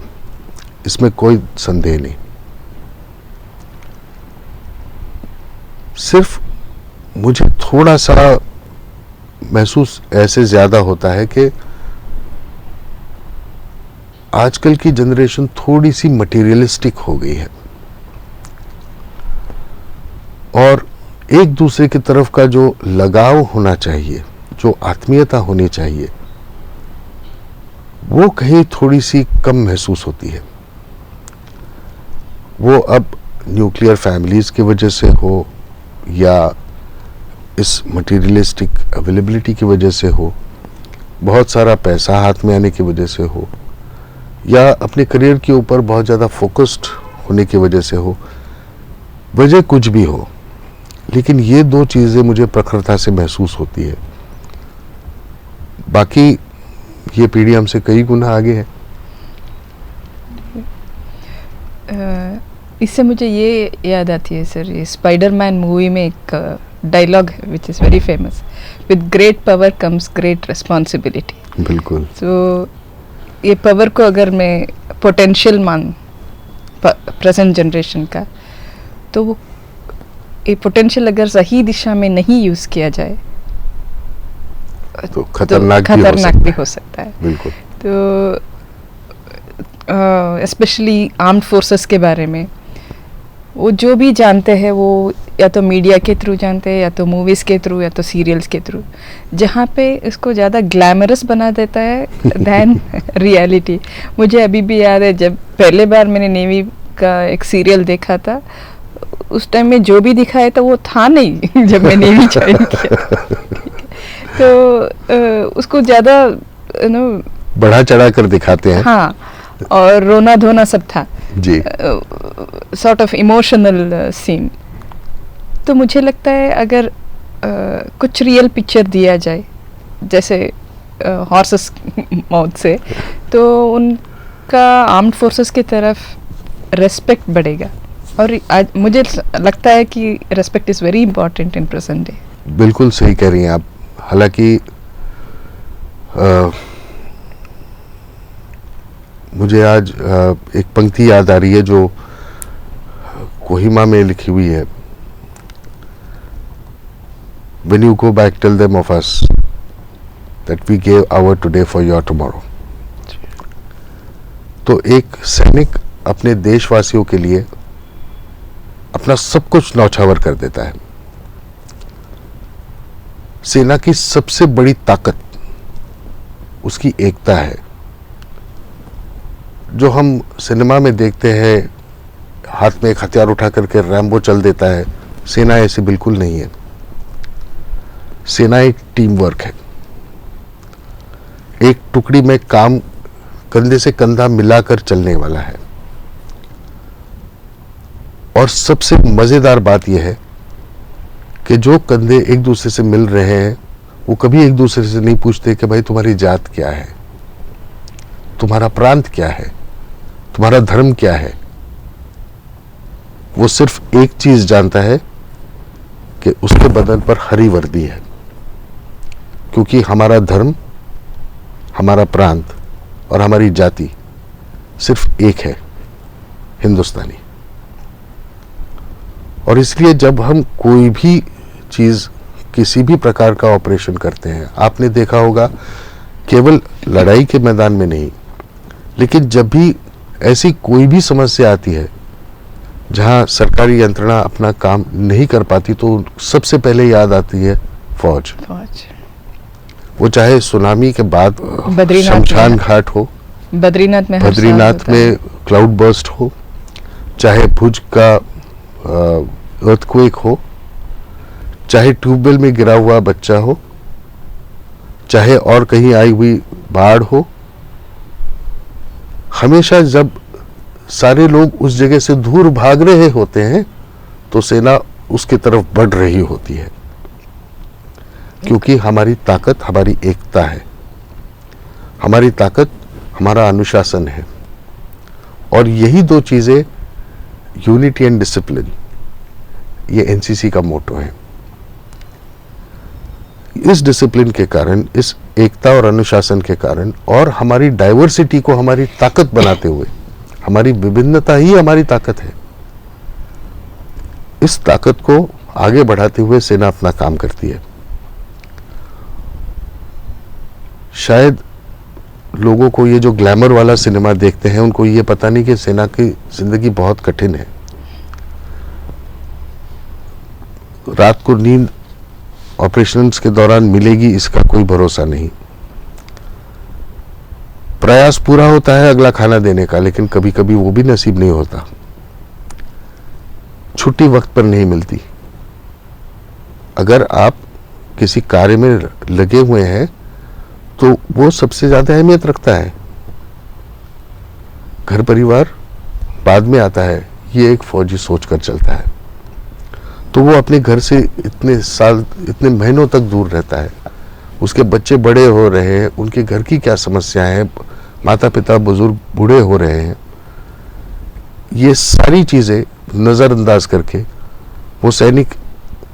इसमें कोई संदेह नहीं। सिर्फ मुझे थोड़ा सा महसूस ऐसे ज़्यादा होता है कि आजकल की जनरेशन थोड़ी सी मटेरियलिस्टिक हो गई है और एक दूसरे की तरफ का जो लगाव होना चाहिए, जो आत्मीयता होनी चाहिए, वो कहीं थोड़ी सी कम महसूस होती है। वो अब न्यूक्लियर फैमिलीज की वजह से हो या इस मटेरियलिस्टिक अवेलेबिलिटी की वजह से हो, बहुत सारा पैसा हाथ में आने की वजह से हो, या अपने करियर के ऊपर बहुत ज़्यादा फोकस्ड होने की वजह से हो, वजह कुछ भी हो, लेकिन ये दो चीज़ें मुझे प्रखरता से महसूस होती है। बाकी ये पीढ़ी हमसे कई गुना आगे है। इससे मुझे ये याद आती है सर, ये स्पाइडरमैन मूवी में एक डायलॉग है which is very famous, with great power comes great responsibility. बिल्कुल। तो ये पावर को अगर मैं पोटेंशियल मान प्रेजेंट जनरेशन का, तो वो ये पोटेंशियल अगर सही दिशा में नहीं यूज़ किया जाए तो खतरनाक भी हो सकता है। बिल्कुल। तो स्पेशली आर्म्ड फोर्सेस के बारे में वो जो भी जानते हैं वो या तो मीडिया के थ्रू जानते हैं, या तो मूवीज़ के थ्रू, या तो सीरियल्स के थ्रू, जहाँ पे इसको ज़्यादा ग्लैमरस बना देता है दैन रियलिटी। मुझे अभी भी याद है जब पहले बार मैंने नेवी का एक सीरियल देखा था, उस टाइम में जो भी दिखाया था वो था नहीं जब मैं नेवी ज्वाइन किया। तो उसको ज़्यादा बढ़ा चढ़ा कर दिखाते हैं। हाँ, और रोना धोना सब था जी, सॉर्ट ऑफ इमोशनल सीन। तो मुझे लगता है अगर कुछ रियल पिक्चर दिया जाए, जैसे हॉर्सेस माउथ से, तो उनका आर्म्ड फोर्सेस की तरफ रेस्पेक्ट बढ़ेगा। और आज मुझे लगता है कि respect is very important in present day. बिल्कुल सही कह रही हैं आप। हालांकि मुझे आज एक पंक्ति याद आ रही है जो कोहिमा में लिखी हुई है, When you go back, tell them of us that we gave our today for your tomorrow. तो एक सैनिक अपने देशवासियों के लिए अपना सब कुछ न्यौछावर कर देता है। सेना की सबसे बड़ी ताकत उसकी एकता है। जो हम सिनेमा में देखते हैं, हाथ में एक हथियार उठा करके रैम्बो चल देता है, सेना ऐसे बिल्कुल नहीं है। सेना एक टीम वर्क है। एक टुकड़ी में काम कंधे से कंधा मिलाकर चलने वाला है। और सबसे मजेदार बात यह है कि जो कंधे एक दूसरे से मिल रहे हैं, वो कभी एक दूसरे से नहीं पूछते कि भाई तुम्हारी जात क्या है, तुम्हारा प्रांत क्या है, तुम्हारा धर्म क्या है। वो सिर्फ एक चीज जानता है कि उसके बदन पर हरी वर्दी है, क्योंकि हमारा धर्म, हमारा प्रांत और हमारी जाति सिर्फ एक है, हिंदुस्तानी। और इसलिए जब हम कोई भी चीज, किसी भी प्रकार का ऑपरेशन करते हैं, आपने देखा होगा केवल लड़ाई के मैदान में नहीं, लेकिन जब भी ऐसी कोई भी समस्या आती है जहां सरकारी यंत्रणा अपना काम नहीं कर पाती, तो सबसे पहले याद आती है फौज। वो चाहे सुनामी के बाद शमशान घाट हो, बद्रीनाथ में क्लाउड बर्स्ट हो, चाहे भुज का अर्थक्वेक हो, चाहे ट्यूबवेल में गिरा हुआ बच्चा हो, चाहे और कहीं आई हुई बाढ़ हो, हमेशा जब सारे लोग उस जगह से दूर भाग रहे होते हैं तो सेना उसकी तरफ बढ़ रही होती है, क्योंकि हमारी ताकत हमारी एकता है, हमारी ताकत हमारा अनुशासन है। और यही दो चीजें, यूनिटी एंड डिसिप्लिन, ये एनसीसी का मोटो है। इस डिसिप्लिन के कारण, इस एकता और अनुशासन के कारण, और हमारी डाइवर्सिटी को हमारी ताकत बनाते हुए, हमारी विभिन्नता ही हमारी ताकत है, इस ताकत को आगे बढ़ाते हुए सेना अपना काम करती है। शायद लोगों को ये जो ग्लैमर वाला सिनेमा देखते हैं उनको ये पता नहीं कि सेना की जिंदगी बहुत कठिन है। रात को नींद ऑपरेशंस के दौरान मिलेगी इसका कोई भरोसा नहीं। प्रयास पूरा होता है अगला खाना देने का, लेकिन कभी कभी वो भी नसीब नहीं होता। छुट्टी वक्त पर नहीं मिलती। अगर आप किसी कार्य में लगे हुए हैं तो वो सबसे ज्यादा अहमियत रखता है। घर परिवार बाद में आता है, ये एक फौजी सोचकर चलता है। तो वो अपने घर से इतने साल, इतने महीनों तक दूर रहता है। उसके बच्चे बड़े हो रहे हैं, उनके घर की क्या समस्याएं हैं, माता पिता बुजुर्ग बूढ़े हो रहे हैं, ये सारी चीजें नजरअंदाज करके वो सैनिक,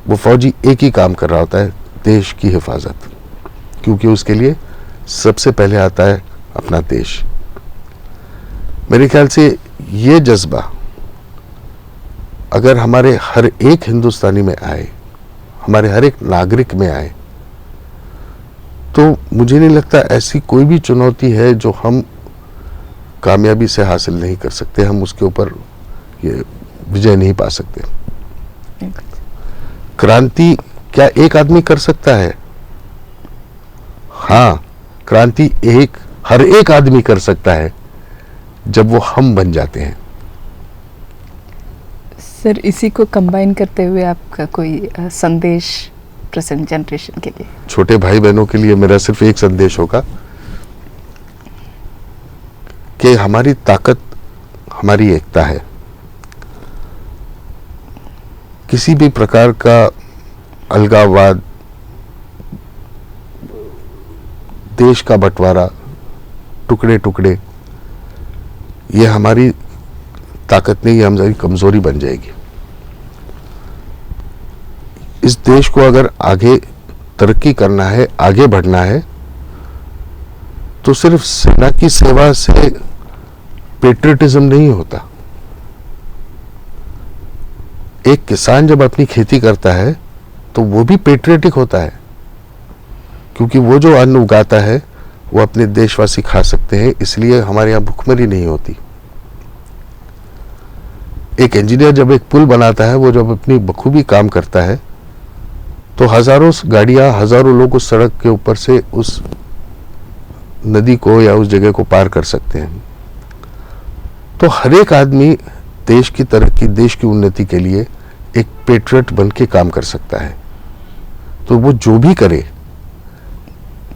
वो फौजी एक ही काम कर रहा होता है, देश की हिफाजत। क्योंकि उसके लिए सबसे पहले आता है अपना देश। मेरे ख्याल से ये जज्बा अगर हमारे हर एक हिंदुस्तानी में आए, हमारे हर एक नागरिक में आए, तो मुझे नहीं लगता ऐसी कोई भी चुनौती है जो हम कामयाबी से हासिल नहीं कर सकते, हम उसके ऊपर ये विजय नहीं पा सकते। क्रांति क्या एक आदमी कर सकता है? हाँ, क्रांति हर एक आदमी कर सकता है जब वो हम बन जाते हैं। सर, इसी को कंबाइन करते हुए आपका कोई संदेश प्रेजेंट जनरेशन के लिए? छोटे भाई बहनों के लिए मेरा सिर्फ एक संदेश होगा कि हमारी ताकत हमारी एकता है। किसी भी प्रकार का अलगाववाद, देश का बंटवारा, टुकड़े टुकड़े, ये हमारी ताकत नहीं, ये हमारी कमजोरी बन जाएगी। इस देश को अगर आगे तरक्की करना है, आगे बढ़ना है, तो सिर्फ सेना की सेवा से पेट्रियटिज्म नहीं होता। एक किसान जब अपनी खेती करता है तो वो भी पेट्रियटिक होता है, क्योंकि वो जो अन्न उगाता है वो अपने देशवासी खा सकते हैं, इसलिए हमारे यहाँ भूखमरी नहीं होती। एक इंजीनियर जब एक पुल बनाता है, वो जब अपनी बखूबी काम करता है, तो हजारों गाड़ियां, हजारों लोग उस सड़क के ऊपर से उस नदी को या उस जगह को पार कर सकते हैं। तो हर एक आदमी देश की तरक्की, देश की उन्नति के लिए एक पेट्रियट बन के काम कर सकता है। तो वो जो भी करे,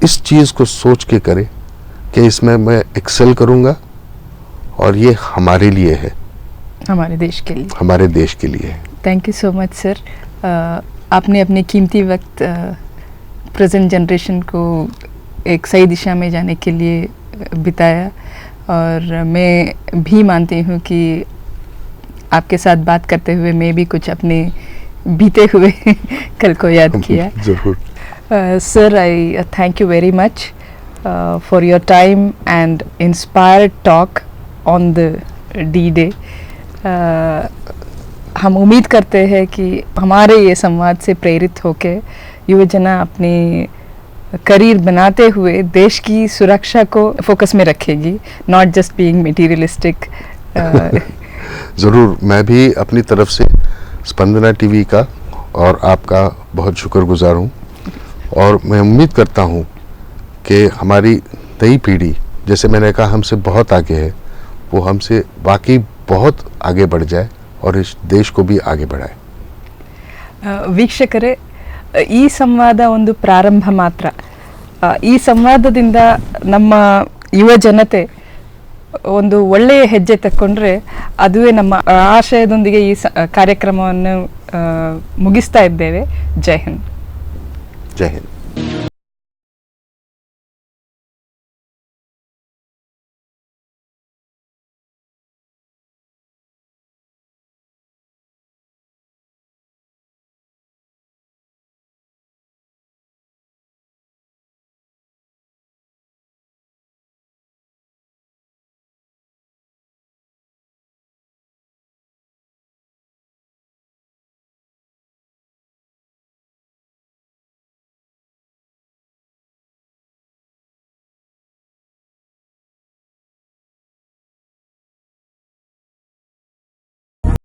इस चीज को सोच के करे कि इसमें मैं एक्सेल करूंगा और ये हमारे लिए है, हमारे देश के लिए, हमारे देश के लिए है। Thank you so much sir. आपने अपने कीमती वक्त प्रेजेंट जनरेशन को एक सही दिशा में जाने के लिए बिताया, और मैं भी मानती हूँ कि आपके साथ बात करते हुए मैं भी कुछ अपने बीते हुए कल को याद किया। जरूर। Sir, I thank you very much for your time and inspired talk on the D-Day. हम उम्मीद करते हैं कि हमारे ये संवाद से प्रेरित होकर युवजना अपनी करियर बनाते हुए देश की सुरक्षा को फोकस में रखेगी, नॉट जस्ट बीइंग मटेरियलिस्टिक। ज़रूर, मैं भी अपनी तरफ से स्पंदना टीवी का और आपका बहुत शुक्रगुजार हूँ, और मैं उम्मीद करता हूँ कि हमारी नई पीढ़ी, जैसे मैंने कहा, हमसे बहुत आगे है, वो हमसे वाकई बहुत आगे बढ़ जाए और इस देश को भी आगे बढ़ाए। ವೀಕ್ಷಕರೇ, ಈ ಸಂವಾದ ಒಂದು ಪ್ರಾರಂಭ ಮಾತ್ರ. ಈ ಸಂವಾದದಿಂದ ನಮ್ಮ ಯುವ ಜನತೆ ಒಂದು ಒಳ್ಳೆಯ ಹೆಜ್ಜೆ ತಕ್ಕೊಂಡ್ರೆ ಅದುವೇ ನಮ್ಮ ಆಶಯದೊಂದಿಗೆ ಈ ಕಾರ್ಯಕ್ರಮವನ್ನು ಮುಗಿಸ್ತಾ ಇದ್ದೇವೆ. ಜೈ ಹಿಂದ್. ಜೈ ಹಿಂದ್.